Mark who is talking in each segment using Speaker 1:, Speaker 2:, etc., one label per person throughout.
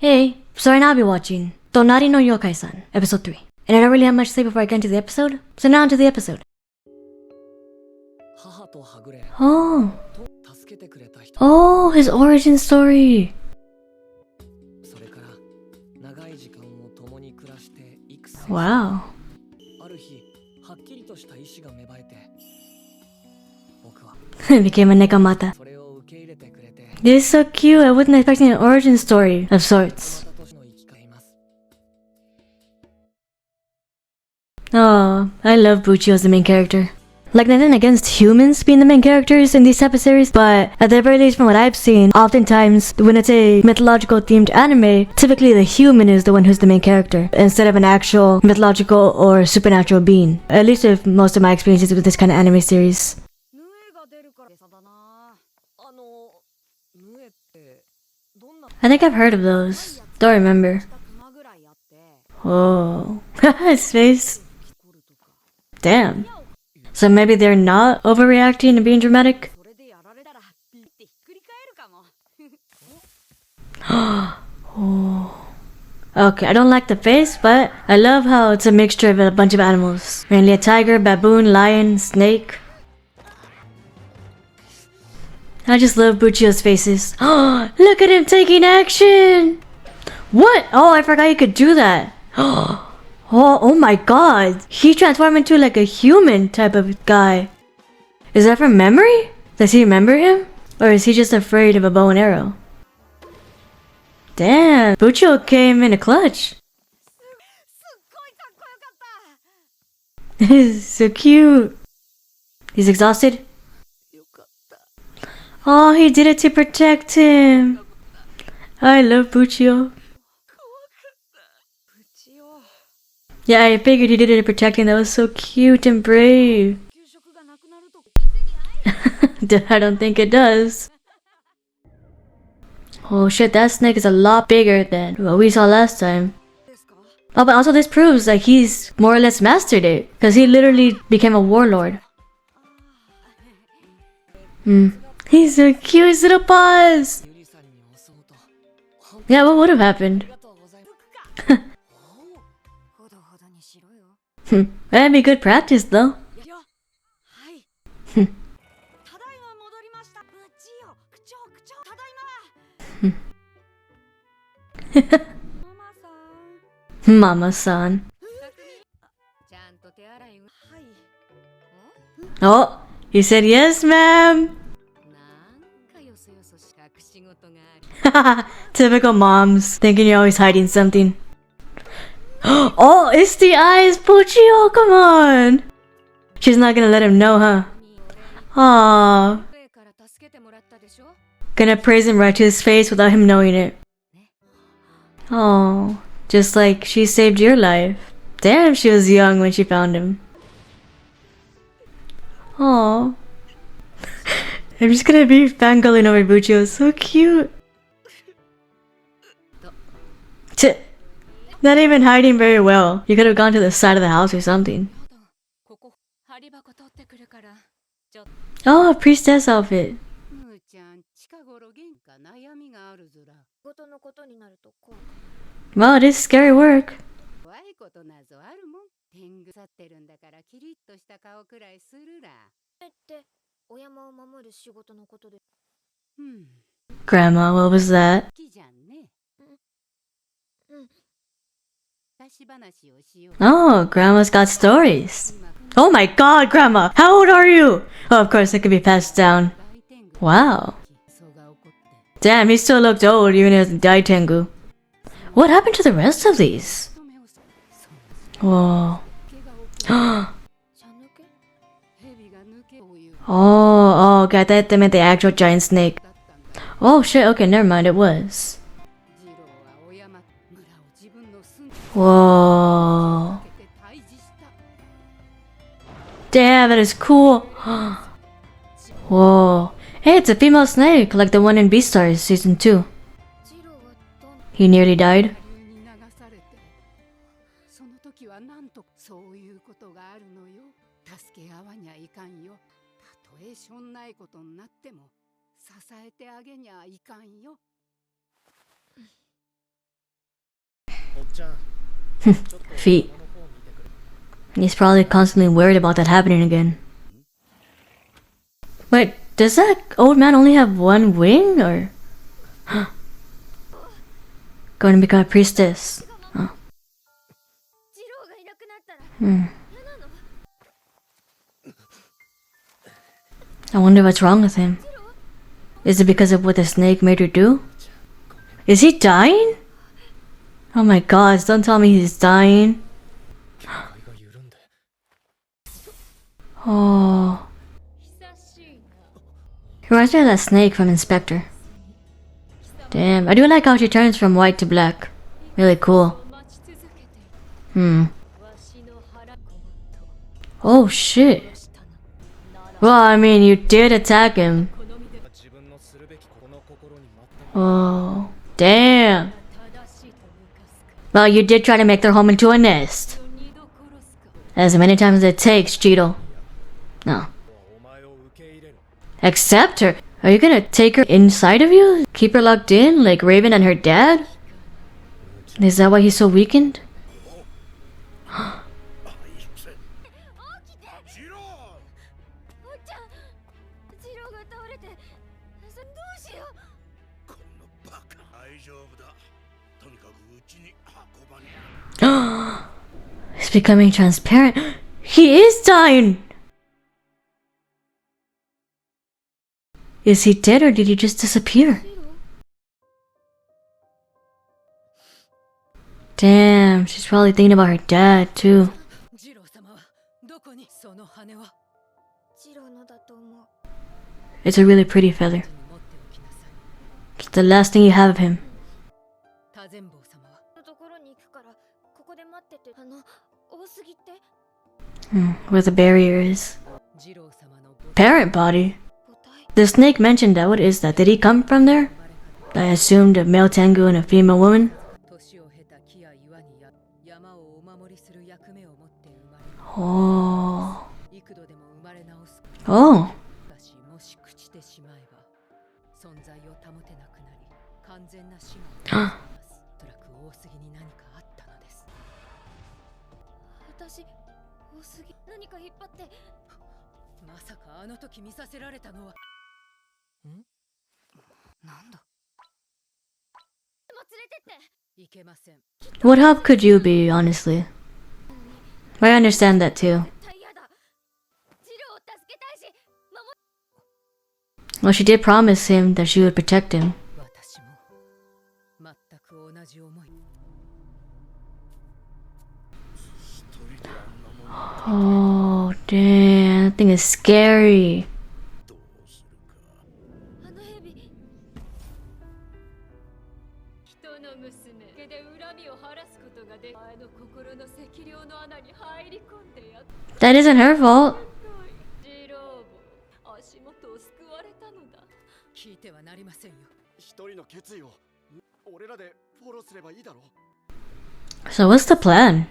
Speaker 1: Hey, so right now I'll be watching Tonari no Yokai-san, episode 3. And I don't really have much to say before I get into the episode, so now into the episode. Oh, his origin story. Wow. Became a nekamata. This is so cute. I wasn't expecting an origin story of sorts. Oh, I love Buchi as the main character. Like, nothing against humans being the main characters in these type of series, but at the very least from what I've seen, oftentimes when it's a mythological themed anime, typically the human is the one who's the main character, instead of an actual mythological or supernatural being. At least with most of my experiences with this kind of anime series. I think I've heard of those. Don't remember. Oh, his face. Damn. So maybe they're not overreacting and being dramatic? Oh. Okay, I don't like the face, but I love how it's a mixture of a bunch of animals. Mainly a tiger, baboon, lion, snake. I just love Buchio's faces. Oh, look at him taking action! What? Oh, I forgot you could do that. Oh my god. He transformed into like a human type of guy. Is that from memory? Does he remember him? Or is he just afraid of a bow and arrow? Damn, Buchio came in a clutch. He's so cute. He's exhausted? Oh, he did it to protect him. I love Buchio. Yeah, I figured he did it to protect him. That was so cute and brave. I don't think it does. Oh shit, that snake is a lot bigger than what we saw last time. Oh, but also this proves like he's more or less mastered it, because he literally became a warlord. He's so cute, his little paws! Yeah, what would have happened? That'd be good practice though. Mama-san. Oh, he said yes, ma'am. Typical moms, thinking you're always hiding something. Oh, it's the eyes, Puchio, come on! She's not gonna let him know, huh? Aww. Gonna praise him right to his face without him knowing it. Oh, just like she saved your life. Damn, she was young when she found him. Aww. I'm just gonna be fangirling over Buchio, so cute. Not even hiding very well. You could have gone to the side of the house or something. Oh, a priestess outfit. Wow, it is scary work. Grandma, what was that? Oh, Grandma's got stories. Oh my god, Grandma! How old are you? Oh, of course, it could be passed down. Wow. Damn, he still looked old even as Daitengu. What happened to the rest of these? Whoa. Oh, okay, I thought they meant the actual giant snake. Oh shit, okay, never mind, it was. Whoa. Damn, that is cool. Whoa. Hey, it's a female snake, like the one in Beastars Season 2. He nearly died. Feet. He's probably constantly worried about that happening again. Wait, does that old man only have one wing, or? Going to become a priestess. Oh. I wonder what's wrong with him. Is it because of what the snake made her do? Is he dying? Oh my gosh, don't tell me he's dying. Oh. Reminds me of that snake from Inspector. Damn, I do like how she turns from white to black. Really cool. Oh shit. Well, I mean, you did attack him. Oh, damn. Well, you did try to make their home into a nest. As many times as it takes, Cheeto. No. Accept her? Are you gonna take her inside of you? Keep her locked in, like Raven and her dad? Is that why he's so weakened? He's becoming transparent. He is dying! Is he dead or did he just disappear? Damn, she's probably thinking about her dad too. It's a really pretty feather. It's the last thing you have of him. Where the barrier is. Parent body? The snake mentioned that. What is that? Did he come from there? I assumed a male Tengu and a female woman. Oh. Oh. What help could you be, honestly? I understand that too. Well, she did promise him that she would protect him. Oh, damn, that thing is scary. That isn't her fault. So what's the plan?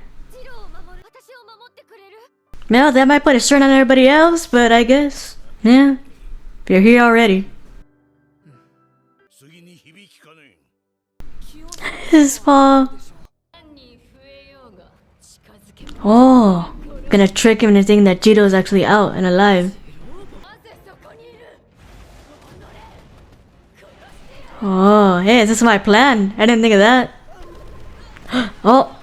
Speaker 1: Well, that might put a strain on everybody else, but I guess, yeah, if you're here already. His paw. Oh, gonna trick him into thinking that Jito is actually out and alive. Oh, hey, this is my plan. I didn't think of that. Oh,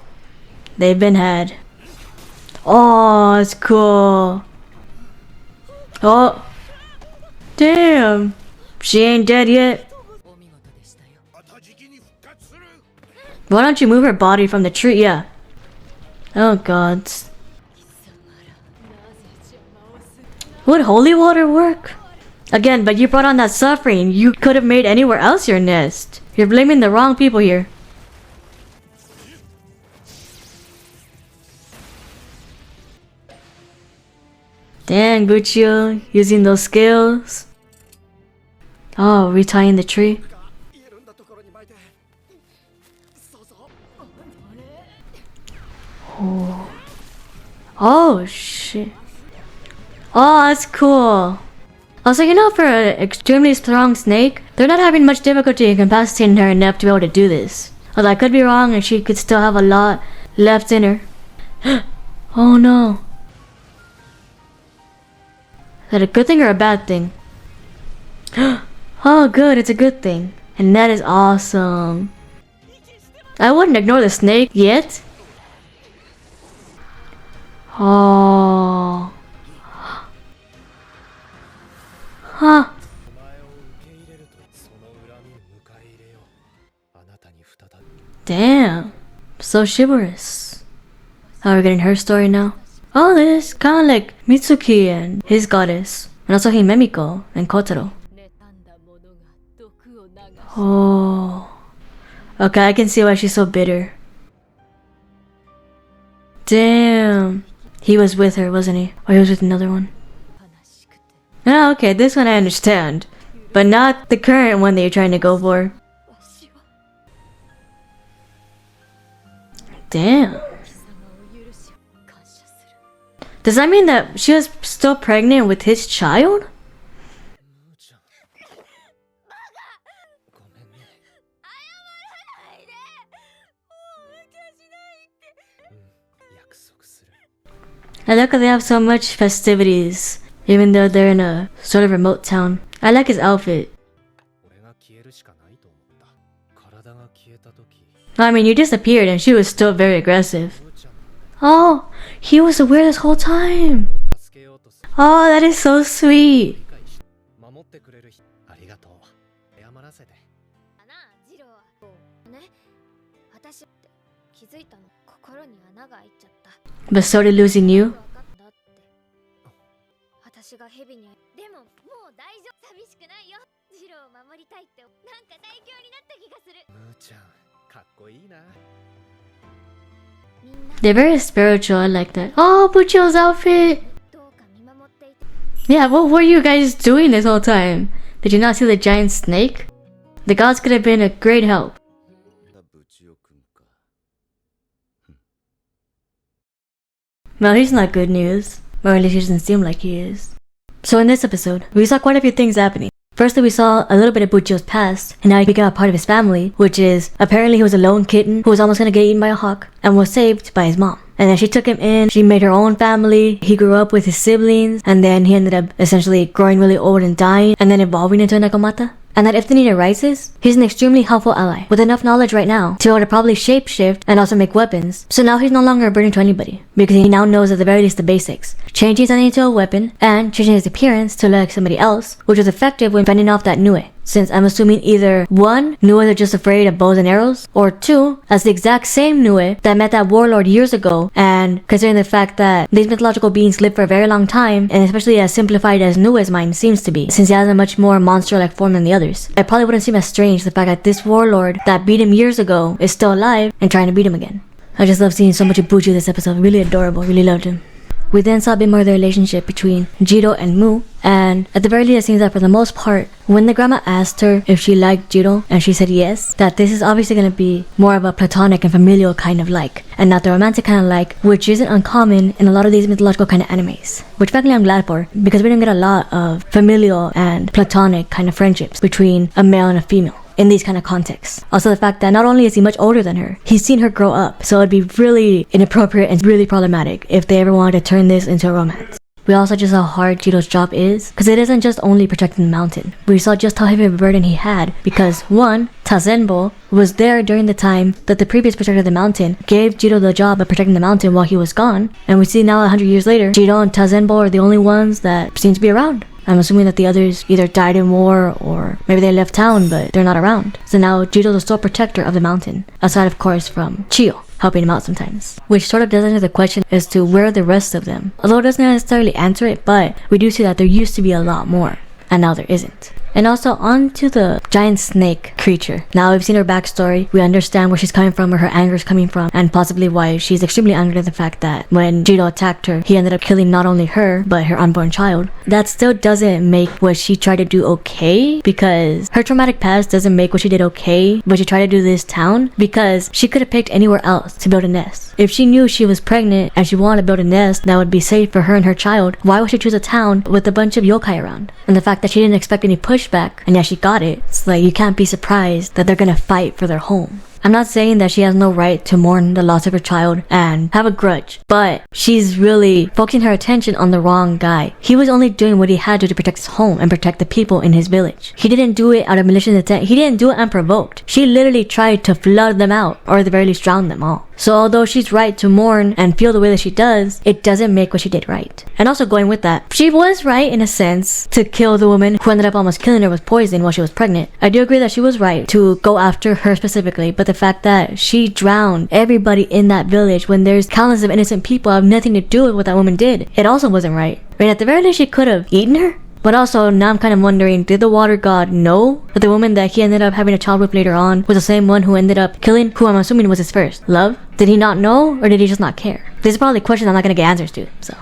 Speaker 1: they've been had. Oh, it's cool. Oh, damn. She ain't dead yet. Why don't you move her body from the tree? Yeah. Oh god. Would holy water work? Again, but you brought on that suffering. You could have made anywhere else your nest. You're blaming the wrong people here. Damn, Guccio, using those skills. Oh, retying the tree. Oh. Oh, shit. Oh, that's cool. Also, you know, for an extremely strong snake, they're not having much difficulty incapacitating her enough to be able to do this. Although I could be wrong and she could still have a lot left in her. Oh no. Is that a good thing or a bad thing? Oh good, it's a good thing. And that is awesome. I wouldn't ignore the snake yet. Oh. Huh. Damn. So chivalrous. Oh, we're getting her story now. Oh, this is kind of like Mitsuki and his goddess. And also Himemiko and Kotaro. Oh. Okay, I can see why she's so bitter. Damn. He was with her, wasn't he? Or he was with another one? Oh, okay, this one I understand. But not the current one that you're trying to go for. Damn. Does that mean that she was still pregnant with his child? I like how they have so much festivities, even though they're in a sort of remote town. I like his outfit. I mean, you disappeared and she was still very aggressive. Oh, he was aware this whole time. Oh, that is so sweet. But so did losing you. They're very spiritual, I like that. Oh, Puchio's outfit! Yeah, what were you guys doing this whole time? Did you not see the giant snake? The gods could have been a great help. Well, he's not good news. Or at least he doesn't seem like he is. So in this episode, we saw quite a few things happening. Firstly, we saw a little bit of Buchio's past, and how he became a part of his family, which is, apparently he was a lone kitten who was almost gonna get eaten by a hawk, and was saved by his mom. And then she took him in, she made her own family, he grew up with his siblings, and then he ended up essentially growing really old and dying, and then evolving into a Nagamata. And that if the need arises, he's an extremely helpful ally, with enough knowledge right now to be able to probably shapeshift and also make weapons. So now he's no longer a burden to anybody, because he now knows at the very least the basics. Changing something into a weapon, and changing his appearance to look like somebody else, which was effective when fending off that Nue. Since I'm assuming either 1, Nues are just afraid of bows and arrows, or 2, that's the exact same Nue that met that warlord years ago, and considering the fact that these mythological beings live for a very long time, and especially as simplified as Nue's mind seems to be, since he has a much more monster-like form than the others, it probably wouldn't seem as strange the fact that this warlord that beat him years ago is still alive and trying to beat him again. I just love seeing so much of Buchi this episode, really adorable, really loved him. We then saw a bit more of the relationship between Jiro and Mu, and at the very least it seems that for the most part, when the grandma asked her if she liked Jiro and she said yes, that this is obviously going to be more of a platonic and familial kind of like, and not the romantic kind of like, which isn't uncommon in a lot of these mythological kind of animes. Which frankly I'm glad for, because we don't get a lot of familial and platonic kind of friendships between a male and a female in these kind of contexts. Also the fact that not only is he much older than her, he's seen her grow up, so it'd be really inappropriate and really problematic if they ever wanted to turn this into a romance. We also just saw how hard Jiro's job is, because it isn't just only protecting the mountain. We saw just how heavy of a burden he had, because 1, Tazenbo was there during the time that the previous protector of the mountain gave Jiro the job of protecting the mountain while he was gone, and we see now 100 years later, Jiro and Tazenbo are the only ones that seem to be around. I'm assuming that the others either died in war or maybe they left town but they're not around. So now Jiro's the sole protector of the mountain, aside of course from Chiyo, helping him out sometimes. Which sort of does answer the question as to where are the rest of them. Although it doesn't necessarily answer it, but we do see that there used to be a lot more, and now there isn't. And also on to the giant snake creature. Now we've seen her backstory, we understand where she's coming from, where her anger is coming from, and possibly why she's extremely angry at the fact that when Jiro attacked her, he ended up killing not only her, but her unborn child. That still doesn't make what she tried to do okay, because her traumatic past doesn't make what she did okay, but she tried to do this town, because she could have picked anywhere else to build a nest. If she knew she was pregnant and she wanted to build a nest that would be safe for her and her child, why would she choose a town with a bunch of yokai around? And the fact that she didn't expect any pushback, and yeah, she got it. It's like you can't be surprised that they're gonna fight for their home. I'm not saying that she has no right to mourn the loss of her child and have a grudge, but she's really focusing her attention on the wrong guy. He was only doing what he had to protect his home and protect the people in his village. He didn't do it out of malicious intent. He didn't do it unprovoked. She literally tried to flood them out, or at the very least drown them all. So although she's right to mourn and feel the way that she does, it doesn't make what she did right. And also going with that, she was right in a sense to kill the woman who ended up almost killing her with poison while she was pregnant. I do agree that she was right to go after her specifically, but the fact that she drowned everybody in that village when there's countless of innocent people have nothing to do with what that woman did, it also wasn't right. I mean, at the very least, she could have eaten her. But also, now I'm kind of wondering, did the water god know that the woman that he ended up having a child with later on was the same one who ended up killing who I'm assuming was his first love? Did he not know, or did he just not care? These are probably questions I'm not gonna get answers to, so.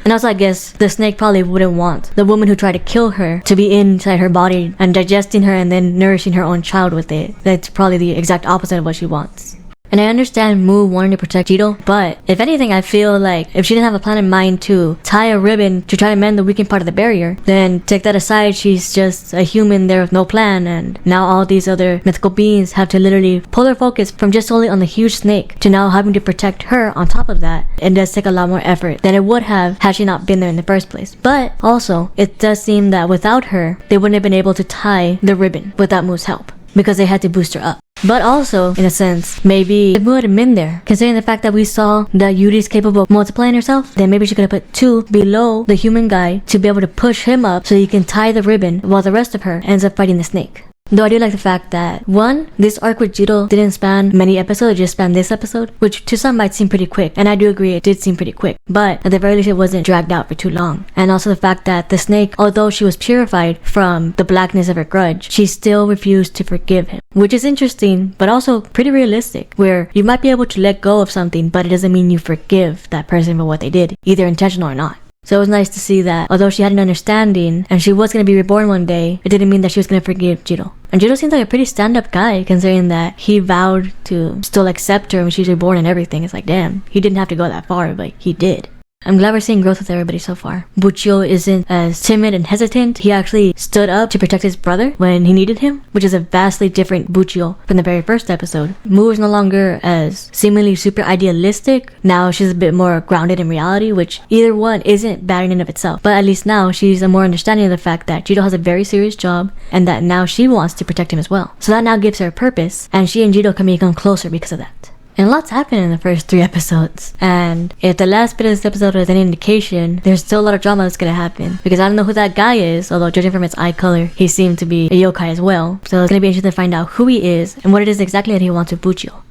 Speaker 1: And also, I guess the snake probably wouldn't want the woman who tried to kill her to be inside her body and digesting her and then nourishing her own child with it. That's probably the exact opposite of what she wants. And I understand Mu wanting to protect Jito, but if anything, I feel like if she didn't have a plan in mind to tie a ribbon to try to mend the weakened part of the barrier, then take that aside, she's just a human there with no plan, and now all these other mythical beings have to literally pull their focus from just solely on the huge snake to now having to protect her on top of that. It does take a lot more effort than it would have had she not been there in the first place. But also, it does seem that without her, they wouldn't have been able to tie the ribbon without Mu's help, because they had to boost her up. But also, in a sense, maybe if Mu had been there, considering the fact that we saw that Yuri is capable of multiplying herself, then maybe she could have put 2 below the human guy to be able to push him up so he can tie the ribbon while the rest of her ends up fighting the snake. Though I do like the fact that, one, this arc with Jito didn't span many episodes, it just spanned this episode, which to some might seem pretty quick, and I do agree it did seem pretty quick, but at the very least it wasn't dragged out for too long. And also the fact that the snake, although she was purified from the blackness of her grudge, she still refused to forgive him, which is interesting, but also pretty realistic, where you might be able to let go of something, but it doesn't mean you forgive that person for what they did, either intentional or not. So it was nice to see that although she had an understanding and she was going to be reborn one day, it didn't mean that she was going to forgive Jito. And Jito seems like a pretty stand-up guy, considering that he vowed to still accept her when she's reborn and everything. It's like, damn, he didn't have to go that far, but he did. I'm glad we're seeing growth with everybody so far. Buchio isn't as timid and hesitant. He actually stood up to protect his brother when he needed him, which is a vastly different Buchio from the very first episode. Mu is no longer as seemingly super idealistic. Now she's a bit more grounded in reality, which either one isn't bad in and of itself. But at least now she's a more understanding of the fact that Jito has a very serious job and that now she wants to protect him as well. So that now gives her a purpose, and she and Jito can become closer because of that. And lots happened in the first 3 episodes. And if the last bit of this episode was any indication, there's still a lot of drama that's gonna happen. Because I don't know who that guy is, although judging from his eye color, he seemed to be a yokai as well. So it's gonna be interesting to find out who he is and what it is exactly that he wants with Buchio.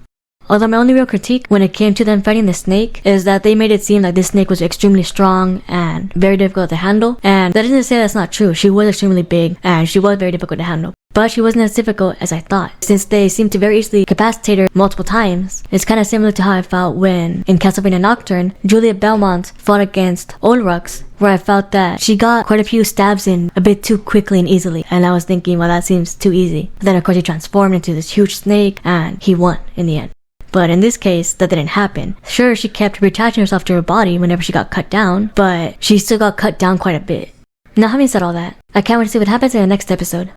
Speaker 1: Although my only real critique when it came to them fighting the snake is that they made it seem like this snake was extremely strong and very difficult to handle. And that isn't to say that's not true. She was extremely big and she was very difficult to handle. But she wasn't as difficult as I thought. Since they seemed to very easily capacitate her multiple times, it's kind of similar to how I felt when, in Castlevania Nocturne, Julia Belmont fought against Olrux, where I felt that she got quite a few stabs in a bit too quickly and easily. And I was thinking, well, that seems too easy. But then of course he transformed into this huge snake and he won in the end. But in this case, that didn't happen. Sure, she kept reattaching herself to her body whenever she got cut down, but she still got cut down quite a bit. Now, having said all that, I can't wait to see what happens in the next episode.